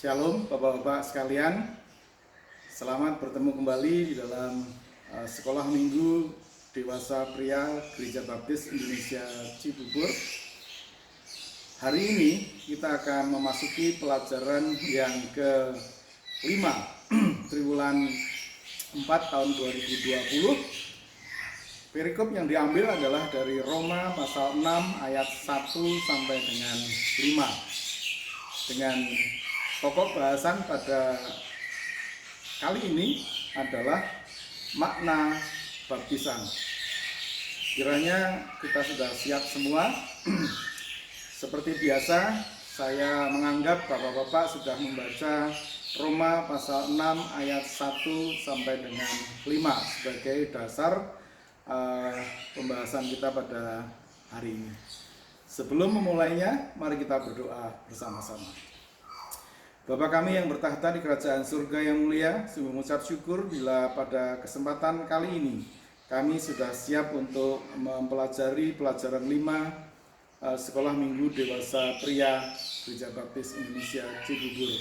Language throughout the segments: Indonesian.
Shalom Bapak-Bapak sekalian, selamat bertemu kembali di dalam sekolah minggu Dewasa Pria Gereja Baptis Indonesia Cibubur. Hari ini kita akan memasuki pelajaran yang ke-5 triwulan 4 tahun 2020. Perikop yang diambil adalah dari Roma pasal 6 ayat 1 sampai dengan 5. Dengan pokok bahasan pada kali ini adalah makna baptisan. Kiranya kita sudah siap semua. Seperti biasa, saya menganggap Bapak-bapak sudah membaca Roma pasal 6 ayat 1 sampai dengan 5 sebagai dasar pembahasan kita pada hari ini. Sebelum memulainya, mari kita berdoa bersama-sama. Bapa kami yang bertahta di kerajaan surga yang mulia, sungguh mengucap syukur bila pada kesempatan kali ini kami sudah siap untuk mempelajari pelajaran 5 Sekolah Minggu Dewasa Pria Gereja Baptis Indonesia Cibubur.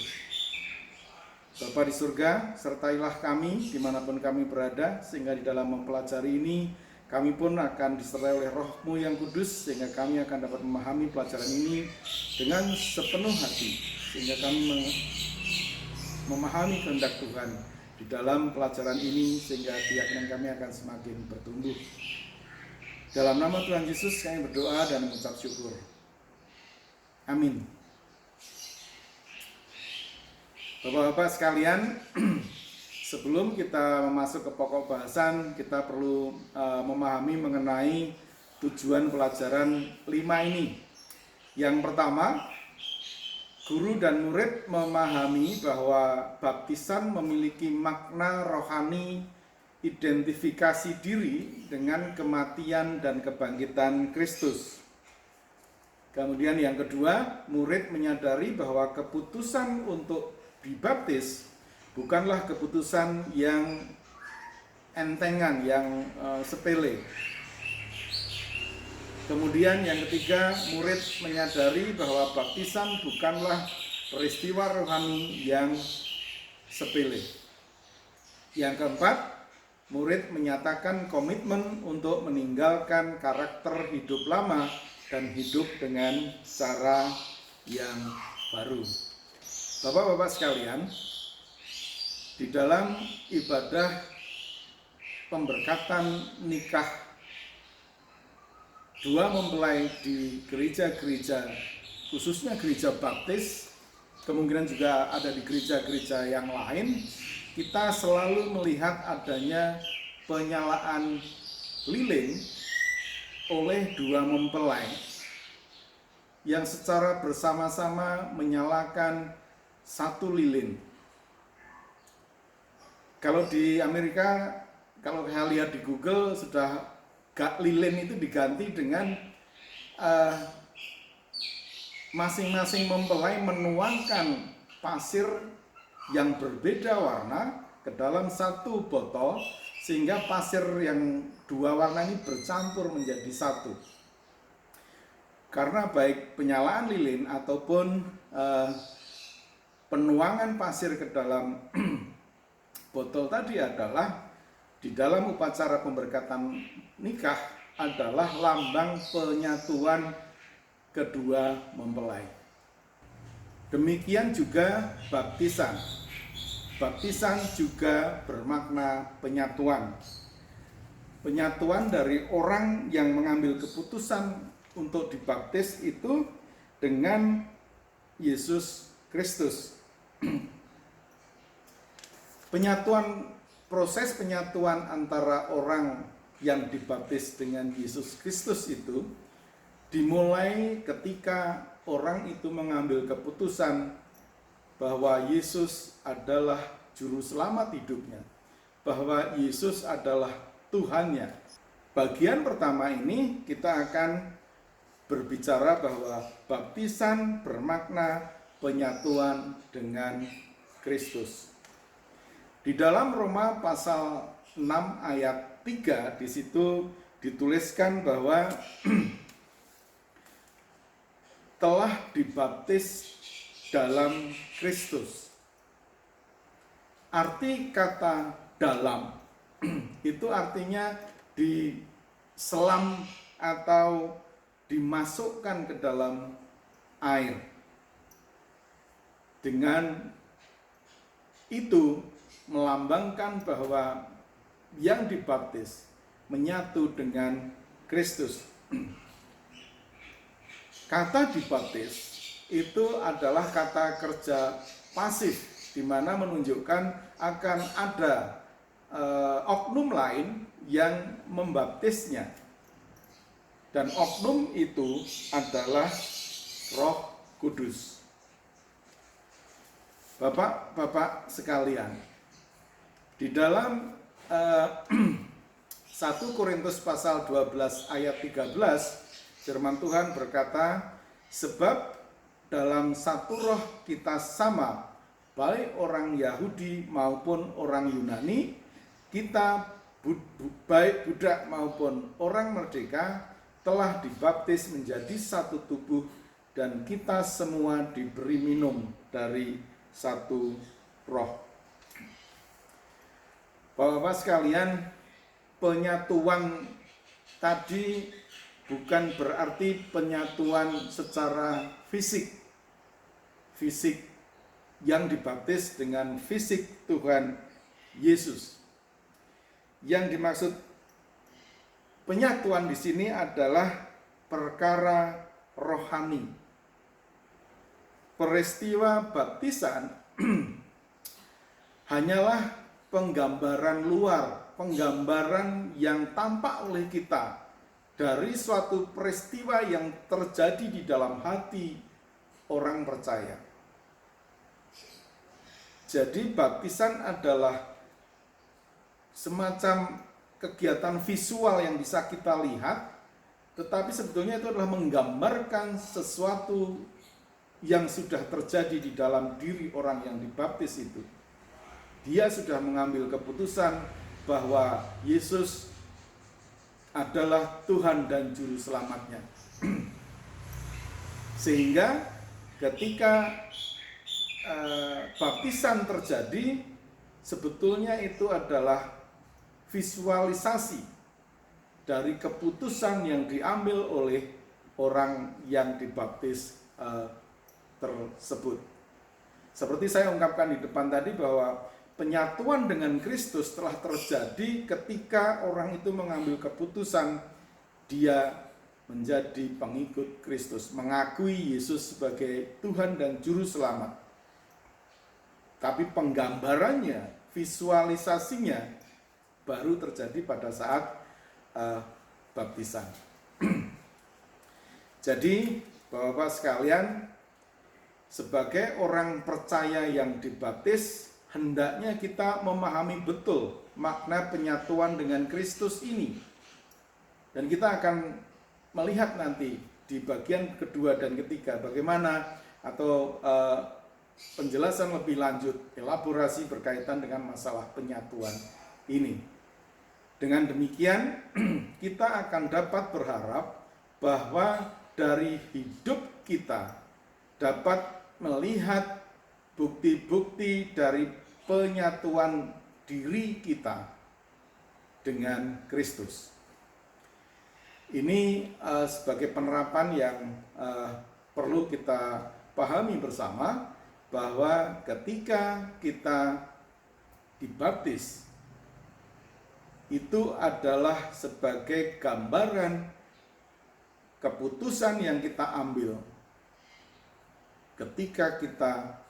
Bapa di surga, sertailah kami dimanapun kami berada, sehingga di dalam mempelajari ini kami pun akan disertai oleh Roh-Mu yang kudus, sehingga kami akan dapat memahami pelajaran ini dengan sepenuh hati, sehingga kami memahami kehendak Tuhan di dalam pelajaran ini, sehingga keyakinan kami akan semakin bertumbuh. Dalam nama Tuhan Yesus kami berdoa dan mengucap syukur. Amin. Bapak-bapak sekalian, sebelum kita masuk ke pokok bahasan, kita perlu memahami mengenai tujuan pelajaran 5 ini. Yang pertama, guru dan murid memahami bahwa baptisan memiliki makna rohani identifikasi diri dengan kematian dan kebangkitan Kristus. Kemudian yang kedua, murid menyadari bahwa keputusan untuk dibaptis bukanlah keputusan yang entengan, yang sepele. Kemudian yang ketiga, murid menyadari bahwa baptisan bukanlah peristiwa rohani yang sepele. Yang keempat, murid menyatakan komitmen untuk meninggalkan karakter hidup lama dan hidup dengan cara yang baru. Bapak-bapak sekalian, di dalam ibadah pemberkatan nikah dua mempelai di gereja-gereja, khususnya gereja baptis, kemungkinan juga ada di gereja-gereja yang lain, kita selalu melihat adanya penyalaan lilin oleh dua mempelai yang secara bersama-sama menyalakan satu lilin. Kalau di Amerika, kalau saya lihat di Google, sudah lilin itu diganti dengan masing-masing mempelai menuangkan pasir yang berbeda warna ke dalam satu botol, sehingga pasir yang dua warna ini bercampur menjadi satu. Karena baik penyalaan lilin ataupun penuangan pasir ke dalam botol tadi adalah di dalam upacara pemberkatan nikah adalah lambang penyatuan kedua mempelai. Demikian juga baptisan. Baptisan juga bermakna penyatuan. Penyatuan dari orang yang mengambil keputusan untuk dibaptis itu dengan Yesus Kristus. Proses penyatuan antara orang yang dibaptis dengan Yesus Kristus itu dimulai ketika orang itu mengambil keputusan bahwa Yesus adalah juru selamat hidupnya, bahwa Yesus adalah Tuhannya. Bagian pertama ini kita akan berbicara bahwa baptisan bermakna penyatuan dengan Kristus. Di dalam Roma pasal 6 ayat 3 di situ dituliskan bahwa telah dibaptis dalam Kristus. Arti kata dalam itu artinya diselam atau dimasukkan ke dalam air. Dengan itu melambangkan bahwa yang dibaptis menyatu dengan Kristus. Kata dibaptis itu adalah kata kerja pasif, di mana menunjukkan akan ada oknum lain yang membaptisnya. Dan oknum itu adalah Roh Kudus. Bapak-bapak sekalian, di dalam 1 Korintus pasal 12 ayat 13, firman Tuhan berkata, sebab dalam satu roh kita sama, baik orang Yahudi maupun orang Yunani, kita baik budak maupun orang merdeka, telah dibaptis menjadi satu tubuh, dan kita semua diberi minum dari satu roh. Bapak-bapak sekalian, penyatuan tadi bukan berarti penyatuan secara fisik yang dibaptis dengan fisik Tuhan Yesus. Yang dimaksud penyatuan di sini adalah perkara rohani. Peristiwa baptisan hanyalah penggambaran luar, penggambaran yang tampak oleh kita dari suatu peristiwa yang terjadi di dalam hati orang percaya. Jadi baptisan adalah semacam kegiatan visual yang bisa kita lihat, tetapi sebetulnya itu adalah menggambarkan sesuatu yang sudah terjadi di dalam diri orang yang dibaptis itu. Dia sudah mengambil keputusan bahwa Yesus adalah Tuhan dan Juru Selamatnya. Sehingga ketika baptisan terjadi, sebetulnya itu adalah visualisasi dari keputusan yang diambil oleh orang yang dibaptis tersebut. Seperti saya ungkapkan di depan tadi bahwa penyatuan dengan Kristus telah terjadi ketika orang itu mengambil keputusan dia menjadi pengikut Kristus, mengakui Yesus sebagai Tuhan dan Juru Selamat. Tapi penggambarannya, visualisasinya baru terjadi pada saat baptisan. Jadi, Bapak-bapak sekalian, sebagai orang percaya yang dibaptis, hendaknya kita memahami betul makna penyatuan dengan Kristus ini. Dan kita akan melihat nanti di bagian kedua dan ketiga bagaimana atau penjelasan lebih lanjut, elaborasi berkaitan dengan masalah penyatuan ini. Dengan demikian kita akan dapat berharap bahwa dari hidup kita dapat melihat bukti-bukti dari penyatuan diri kita dengan Kristus. Ini sebagai penerapan yang perlu kita pahami bersama, bahwa ketika kita dibaptis itu adalah sebagai gambaran keputusan yang kita ambil ketika kita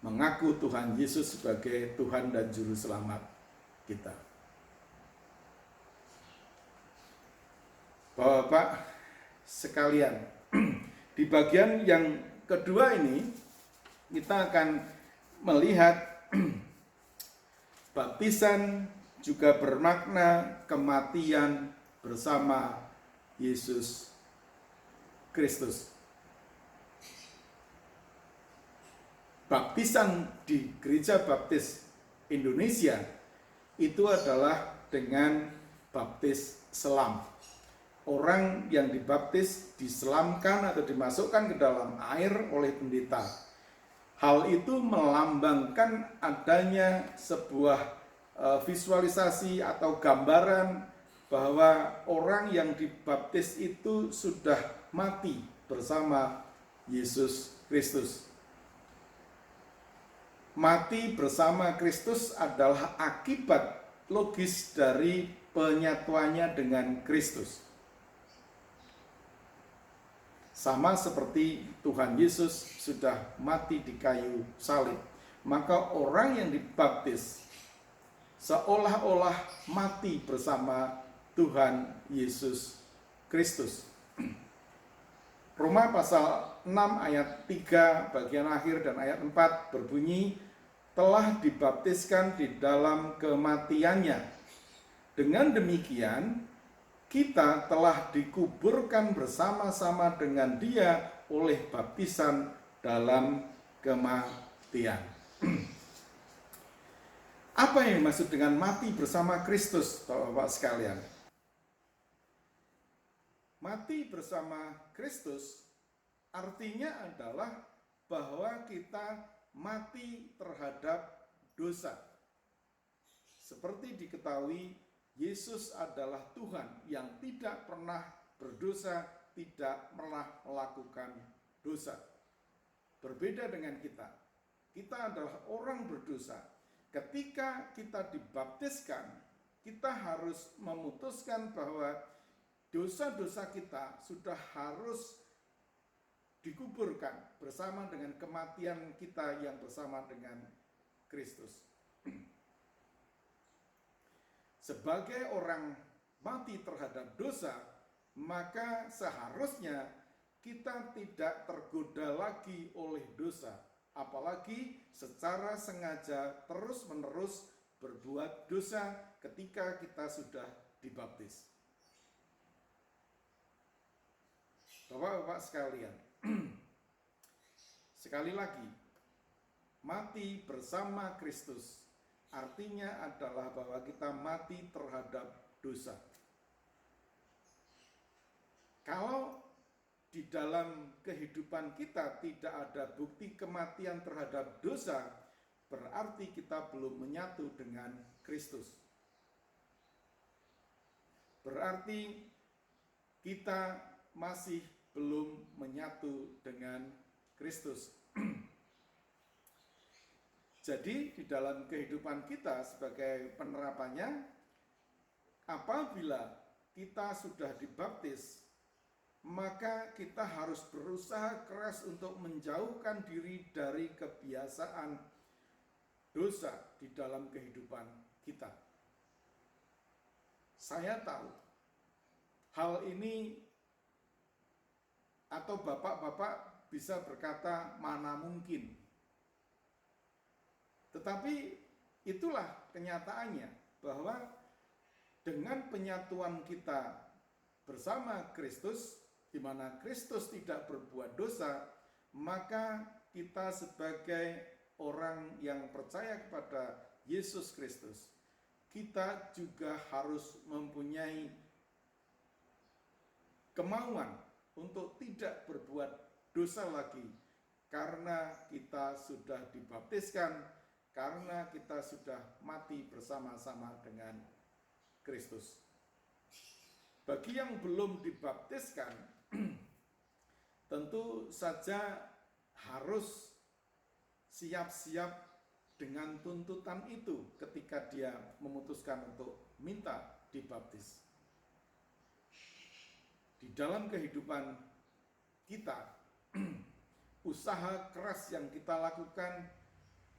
mengaku Tuhan Yesus sebagai Tuhan dan Juru Selamat kita. Bapak-bapak sekalian, di bagian yang kedua ini kita akan melihat baptisan juga bermakna kematian bersama Yesus Kristus. Baptisan di Gereja Baptis Indonesia itu adalah dengan baptis selam. orang yang dibaptis diselamkan atau dimasukkan ke dalam air oleh pendeta. Hal itu melambangkan adanya sebuah visualisasi atau gambaran bahwa orang yang dibaptis itu sudah mati bersama Yesus Kristus. Mati bersama Kristus adalah akibat logis dari penyatuannya dengan Kristus. Sama seperti Tuhan Yesus sudah mati di kayu salib, maka orang yang dibaptis seolah-olah mati bersama Tuhan Yesus Kristus. Roma pasal 6 ayat 3 bagian akhir dan ayat 4 berbunyi, telah dibaptiskan di dalam kematiannya. Dengan demikian, kita telah dikuburkan bersama-sama dengan Dia oleh baptisan dalam kematian. Apa yang dimaksud dengan mati bersama Kristus, Bapak-bapak sekalian? Mati bersama Kristus artinya adalah bahwa kita mati terhadap dosa. Seperti diketahui, Yesus adalah Tuhan yang tidak pernah berdosa, tidak pernah melakukan dosa. Berbeda dengan kita. Kita adalah orang berdosa. Ketika kita dibaptiskan, kita harus memutuskan bahwa dosa-dosa kita sudah harus dikuburkan bersama dengan kematian kita yang bersama dengan Kristus. Sebagai orang mati terhadap dosa, maka seharusnya kita tidak tergoda lagi oleh dosa, apalagi secara sengaja terus-menerus berbuat dosa ketika kita sudah dibaptis. Bapak-bapak sekalian, sekali lagi, mati bersama Kristus artinya adalah bahwa kita mati terhadap dosa. Kalau di dalam kehidupan kita tidak ada bukti kematian terhadap dosa, berarti kita belum menyatu dengan Kristus. Berarti kita masih belum menyatu dengan Kristus. Jadi di dalam kehidupan kita sebagai penerapannya, apabila kita sudah dibaptis, maka kita harus berusaha keras untuk menjauhkan diri dari kebiasaan dosa di dalam kehidupan kita. Saya tahu hal ini, atau bapak-bapak bisa berkata mana mungkin. Tetapi itulah kenyataannya, bahwa dengan penyatuan kita bersama Kristus, di mana Kristus tidak berbuat dosa, maka kita sebagai orang yang percaya kepada Yesus Kristus, kita juga harus mempunyai kemauan untuk tidak berbuat dosa lagi, karena kita sudah dibaptiskan, karena kita sudah mati bersama-sama dengan Kristus. Bagi yang belum dibaptiskan, tentu saja harus siap-siap dengan tuntutan itu ketika dia memutuskan untuk minta dibaptis. Di dalam kehidupan kita, usaha keras yang kita lakukan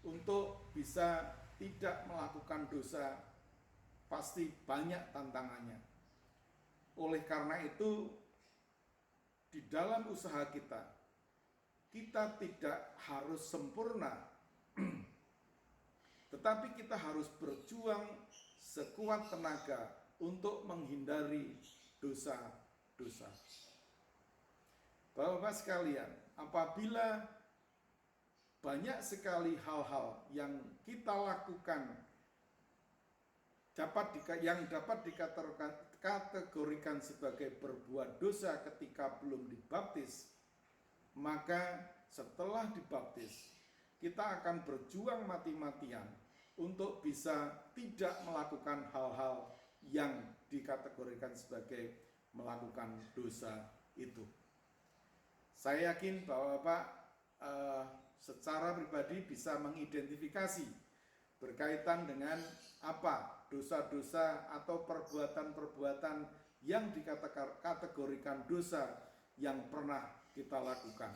untuk bisa tidak melakukan dosa pasti banyak tantangannya. Oleh karena itu, di dalam usaha kita tidak harus sempurna, tetapi kita harus berjuang sekuat tenaga untuk menghindari dosa-dosa. Bapak-bapak sekalian, apabila banyak sekali hal-hal yang kita lakukan yang dapat dikategorikan sebagai berbuat dosa ketika belum dibaptis, maka setelah dibaptis kita akan berjuang mati-matian untuk bisa tidak melakukan hal-hal yang dikategorikan sebagai melakukan dosa itu. Saya yakin bahwa Bapak secara pribadi bisa mengidentifikasi berkaitan dengan apa dosa-dosa atau perbuatan-perbuatan yang dikategorikan dosa yang pernah kita lakukan.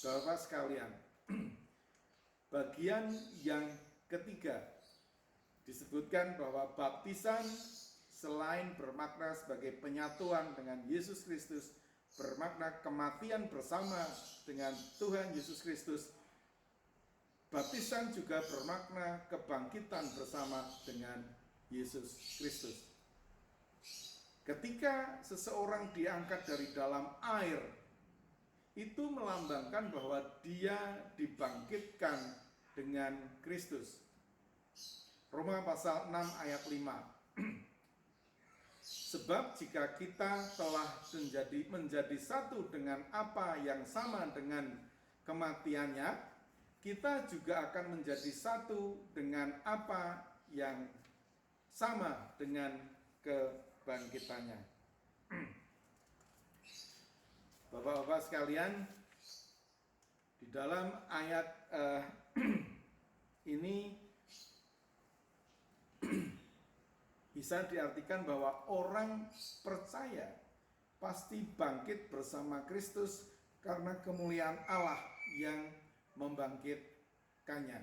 Bapak sekalian, bagian yang ketiga disebutkan bahwa baptisan selain bermakna sebagai penyatuan dengan Yesus Kristus, bermakna kematian bersama dengan Tuhan Yesus Kristus, baptisan juga bermakna kebangkitan bersama dengan Yesus Kristus. Ketika seseorang diangkat dari dalam air, itu melambangkan bahwa dia dibangkitkan dengan Kristus. Roma pasal 6 ayat 5. Sebab jika kita telah menjadi satu dengan apa yang sama dengan kematiannya, kita juga akan menjadi satu dengan apa yang sama dengan kebangkitannya. Bapak-bapak sekalian, di dalam ayat ini bisa diartikan bahwa orang percaya pasti bangkit bersama Kristus karena kemuliaan Allah yang membangkitkannya.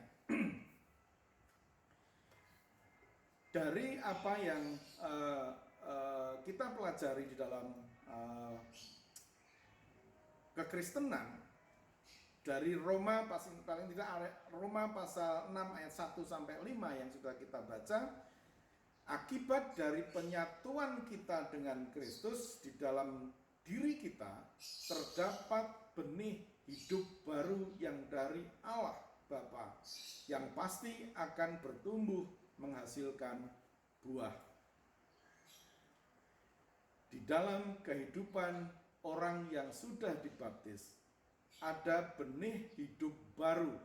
Dari apa yang kita pelajari di dalam kekristenan, dari Roma paling tidak Roma pasal 6 ayat 1 sampai 5 yang sudah kita baca, akibat dari penyatuan kita dengan Kristus di dalam diri kita terdapat benih hidup baru yang dari Allah Bapa, yang pasti akan bertumbuh menghasilkan buah. Di dalam kehidupan orang yang sudah dibaptis, ada benih hidup baru,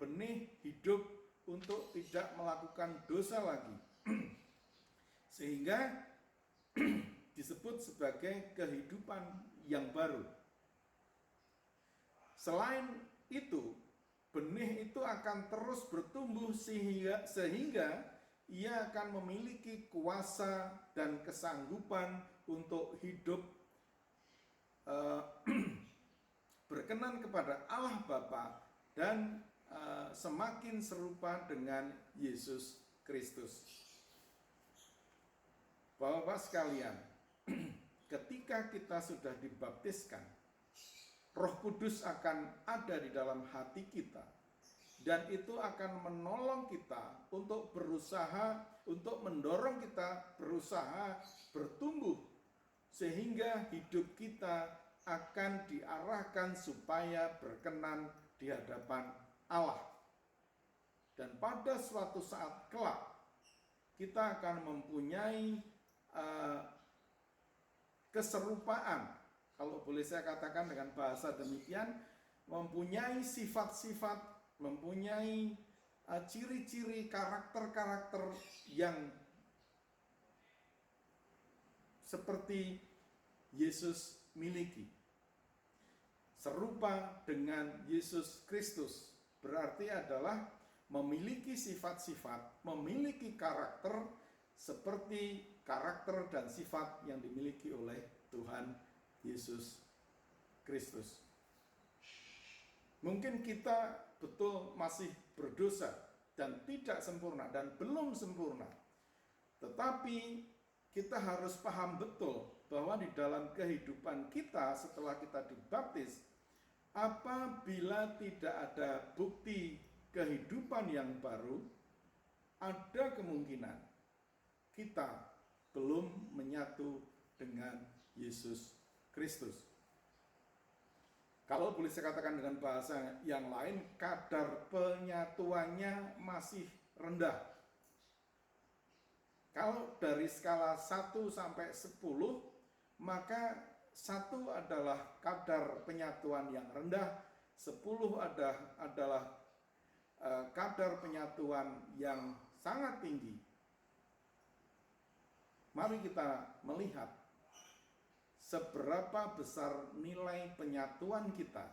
benih hidup untuk tidak melakukan dosa lagi, sehingga disebut sebagai kehidupan yang baru. Selain itu, benih itu akan terus bertumbuh sehingga ia akan memiliki kuasa dan kesanggupan untuk hidup berkenan kepada Allah Bapa dan semakin serupa dengan Yesus Kristus. Bapak-bapak sekalian, ketika kita sudah dibaptiskan, Roh Kudus akan ada di dalam hati kita, dan itu akan menolong kita untuk mendorong kita berusaha bertumbuh, sehingga hidup kita akan diarahkan supaya berkenan di hadapan Allah. Dan pada suatu saat kelak, kita akan mempunyai keserupaan, kalau boleh saya katakan dengan bahasa demikian, mempunyai sifat-sifat, mempunyai ciri-ciri karakter-karakter yang seperti Yesus miliki. Serupa dengan Yesus Kristus berarti adalah memiliki sifat-sifat, memiliki karakter seperti karakter dan sifat yang dimiliki oleh Tuhan Yesus Kristus. Mungkin kita betul masih berdosa dan tidak sempurna dan belum sempurna, tetapi kita harus paham betul bahwa di dalam kehidupan kita setelah kita dibaptis, apabila tidak ada bukti kehidupan yang baru, ada kemungkinan kita belum menyatu dengan Yesus Kristus. Kalau boleh saya katakan dengan bahasa yang lain, kadar penyatuannya masih rendah. Kalau dari skala 1 sampai 10, maka 1 adalah kadar penyatuan yang rendah, 10 adalah kadar penyatuan yang sangat tinggi. Mari kita melihat seberapa besar nilai penyatuan kita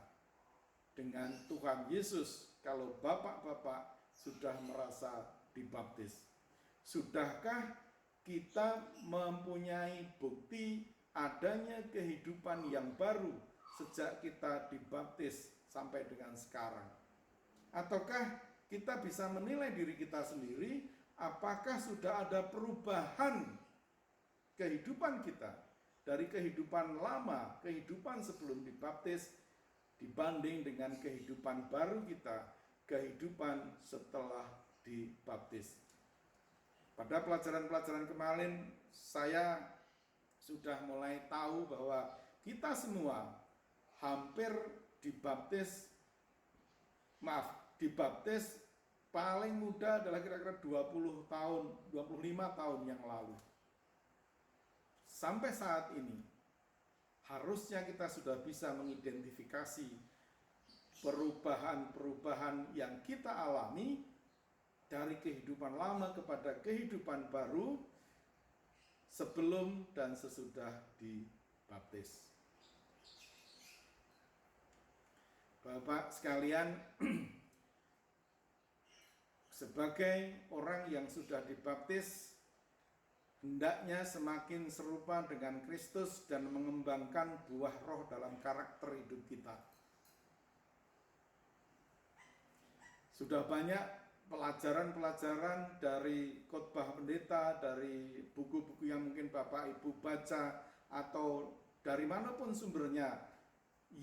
dengan Tuhan Yesus kalau bapak-bapak sudah merasa dibaptis. Sudahkah kita mempunyai bukti adanya kehidupan yang baru sejak kita dibaptis sampai dengan sekarang? Ataukah kita bisa menilai diri kita sendiri, apakah sudah ada perubahan kehidupan kita dari kehidupan lama, kehidupan sebelum dibaptis, dibanding dengan kehidupan baru kita, kehidupan setelah dibaptis. Pada pelajaran-pelajaran kemarin, saya sudah mulai tahu bahwa kita semua hampir dibaptis paling muda adalah kira-kira 20 tahun, 25 tahun yang lalu. Sampai saat ini, harusnya kita sudah bisa mengidentifikasi perubahan-perubahan yang kita alami dari kehidupan lama kepada kehidupan baru sebelum dan sesudah dibaptis. Bapak sekalian, sebagai orang yang sudah dibaptis, hendaknya semakin serupa dengan Kristus dan mengembangkan buah roh dalam karakter hidup kita. Sudah banyak pelajaran-pelajaran dari khotbah pendeta, dari buku-buku yang mungkin Bapak Ibu baca, atau dari manapun sumbernya,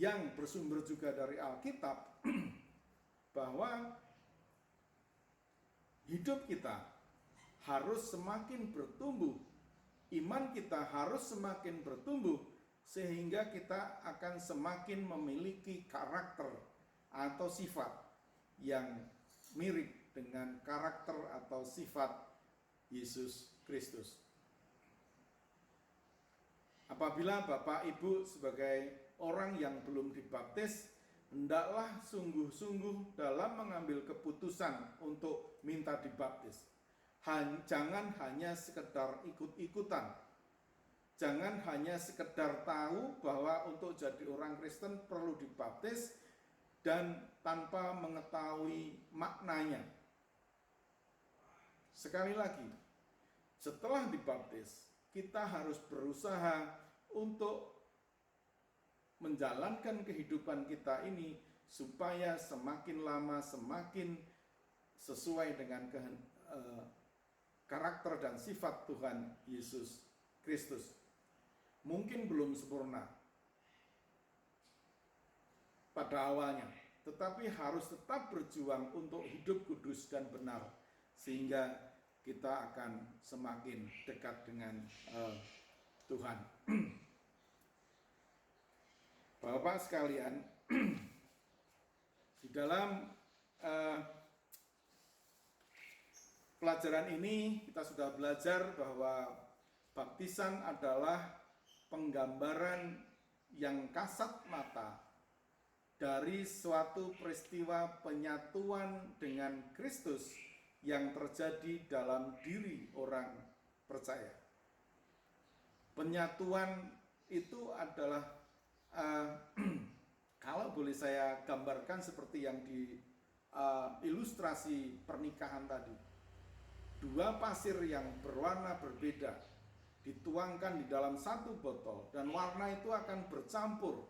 yang bersumber juga dari Alkitab, bahwa hidup kita harus semakin bertumbuh, iman kita harus semakin bertumbuh, sehingga kita akan semakin memiliki karakter atau sifat yang mirip dengan karakter atau sifat Yesus Kristus. Apabila Bapak Ibu sebagai orang yang belum dibaptis, hendaklah sungguh-sungguh dalam mengambil keputusan untuk minta dibaptis. Jangan hanya sekedar ikut-ikutan. Jangan hanya sekedar tahu bahwa untuk jadi orang Kristen perlu dibaptis dan tanpa mengetahui maknanya. Sekali lagi, setelah dibaptis, kita harus berusaha untuk menjalankan kehidupan kita ini supaya semakin lama semakin sesuai dengan karakter dan sifat Tuhan Yesus Kristus. Mungkin belum sempurna pada awalnya, tetapi harus tetap berjuang untuk hidup kudus dan benar, sehingga kita akan semakin dekat dengan Tuhan. Bapak sekalian, di dalam pelajaran ini kita sudah belajar bahwa baptisan adalah penggambaran yang kasat mata dari suatu peristiwa penyatuan dengan Kristus yang terjadi dalam diri orang percaya. Penyatuan itu adalah kalau boleh saya gambarkan seperti yang di ilustrasi pernikahan tadi. Dua pasir yang berwarna berbeda dituangkan di dalam satu botol dan warna itu akan bercampur.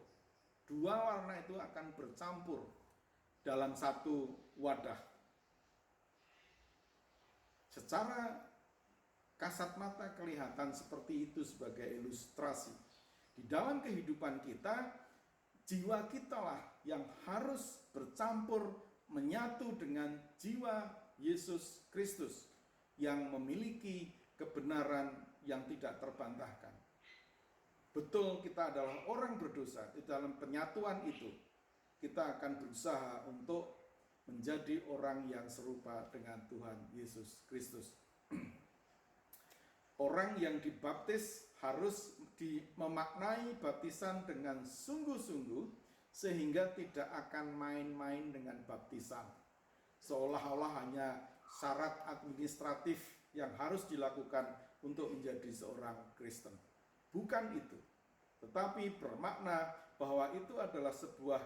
Dua warna itu akan bercampur dalam satu wadah. Secara kasat mata kelihatan seperti itu sebagai ilustrasi. Di dalam kehidupan kita, jiwa kita lah yang harus bercampur menyatu dengan jiwa Yesus Kristus yang memiliki kebenaran yang tidak terbantahkan. Betul, kita adalah orang berdosa di dalam penyatuan itu, kita akan berusaha untuk menjadi orang yang serupa dengan Tuhan Yesus Kristus. Orang yang dibaptis harus memaknai baptisan dengan sungguh-sungguh sehingga tidak akan main-main dengan baptisan. Seolah-olah hanya syarat administratif yang harus dilakukan untuk menjadi seorang Kristen. Bukan itu, tetapi bermakna bahwa itu adalah sebuah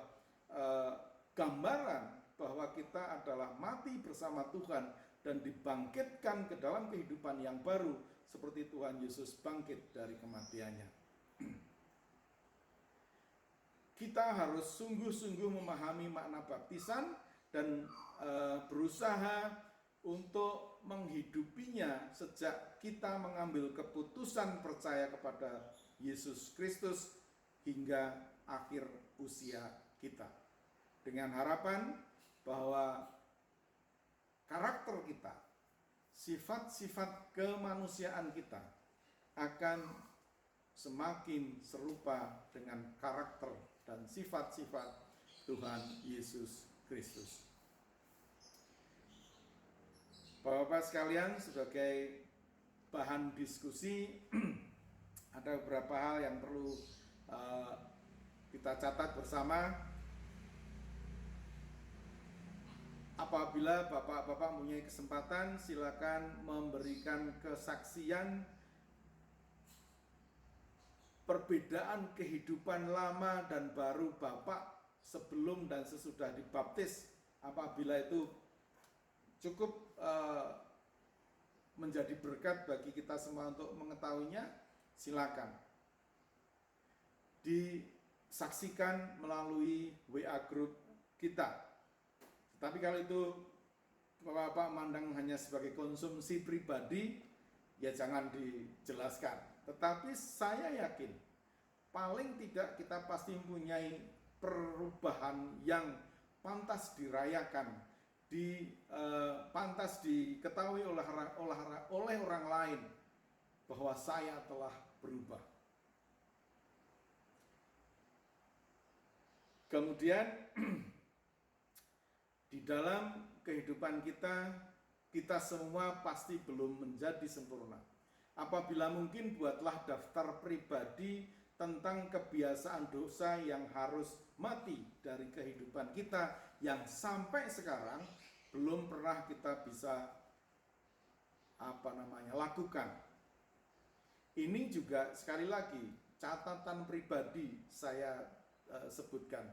gambaran bahwa kita adalah mati bersama Tuhan dan dibangkitkan ke dalam kehidupan yang baru seperti Tuhan Yesus bangkit dari kematiannya. Kita harus sungguh-sungguh memahami makna baptisan dan berusaha untuk menghidupinya sejak kita mengambil keputusan percaya kepada Yesus Kristus hingga akhir usia kita. Dengan harapan bahwa karakter kita, sifat-sifat kemanusiaan kita akan semakin serupa dengan karakter dan sifat-sifat Tuhan Yesus Kristus. Bapak-bapak sekalian, sebagai bahan diskusi ada beberapa hal yang perlu kita catat bersama. Apabila bapak-bapak mempunyai kesempatan, silakan memberikan kesaksian perbedaan kehidupan lama dan baru bapak sebelum dan sesudah dibaptis. Apabila itu cukup menjadi berkat bagi kita semua untuk mengetahuinya, silakan disaksikan melalui WA group kita. Tapi kalau itu Bapak mandang hanya sebagai konsumsi pribadi, ya jangan dijelaskan. Tetapi saya yakin paling tidak kita pasti mempunyai perubahan yang pantas dirayakan, pantas diketahui oleh orang lain bahwa saya telah berubah. Kemudian di dalam kehidupan kita semua pasti belum menjadi sempurna. Apabila mungkin, buatlah daftar pribadi tentang kebiasaan dosa yang harus mati dari kehidupan kita yang sampai sekarang belum pernah kita bisa lakukan. Ini juga sekali lagi catatan pribadi saya sebutkan.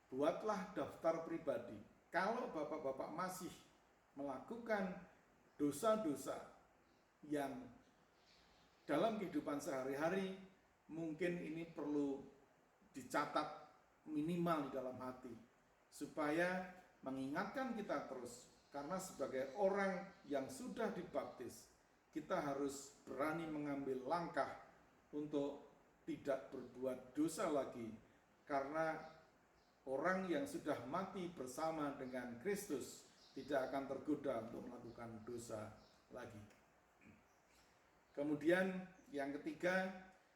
Buatlah daftar pribadi. Kalau bapak-bapak masih melakukan dosa-dosa yang dalam kehidupan sehari-hari, mungkin ini perlu dicatat minimal di dalam hati, supaya mengingatkan kita terus. Karena sebagai orang yang sudah dibaptis, kita harus berani mengambil langkah untuk tidak berbuat dosa lagi, karena orang yang sudah mati bersama dengan Kristus tidak akan tergoda untuk melakukan dosa lagi. Kemudian yang ketiga,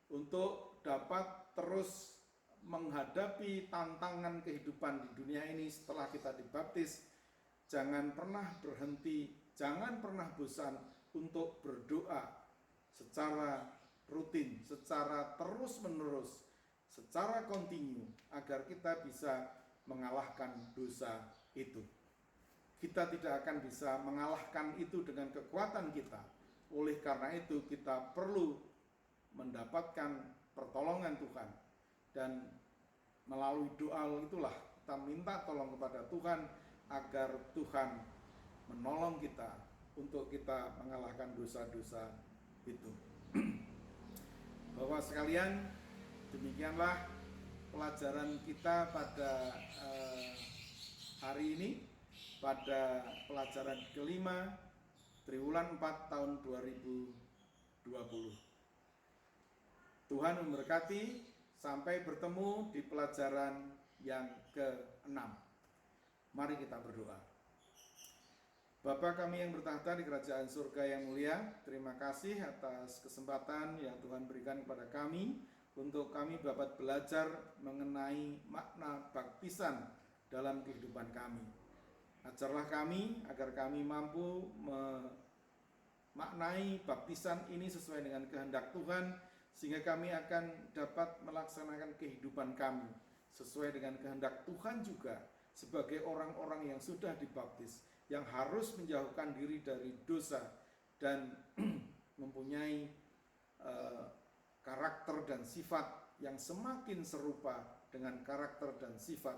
untuk dapat terus menghadapi tantangan kehidupan di dunia ini setelah kita dibaptis, jangan pernah berhenti, jangan pernah bosan untuk berdoa secara rutin, secara terus-menerus, secara kontinu, agar kita bisa mengalahkan dosa itu. Kita tidak akan bisa mengalahkan itu dengan kekuatan kita. Oleh karena itu kita perlu mendapatkan pertolongan Tuhan, dan melalui doa itulah kita minta tolong kepada Tuhan agar Tuhan menolong kita untuk kita mengalahkan dosa-dosa itu. Bapak sekalian, demikianlah pelajaran kita pada hari ini, pada pelajaran kelima Triwulan 4 tahun 2020. Tuhan memberkati, sampai bertemu di pelajaran yang ke-6. Mari kita berdoa. Bapa kami yang bertahta di kerajaan surga yang mulia, terima kasih atas kesempatan yang Tuhan berikan kepada kami untuk kami dapat belajar mengenai makna baptisan dalam kehidupan kami. Ajarlah kami agar kami mampu memaknai baptisan ini sesuai dengan kehendak Tuhan, sehingga kami akan dapat melaksanakan kehidupan kami sesuai dengan kehendak Tuhan juga, sebagai orang-orang yang sudah dibaptis, yang harus menjauhkan diri dari dosa dan mempunyai karakter dan sifat yang semakin serupa dengan karakter dan sifat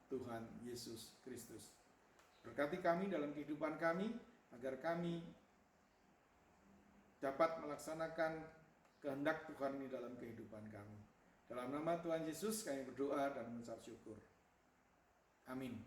Tuhan Yesus Kristus. Berkati kami dalam kehidupan kami, agar kami dapat melaksanakan kehendak Tuhan ini dalam kehidupan kami. Dalam nama Tuhan Yesus kami berdoa dan mengucap syukur. Amin.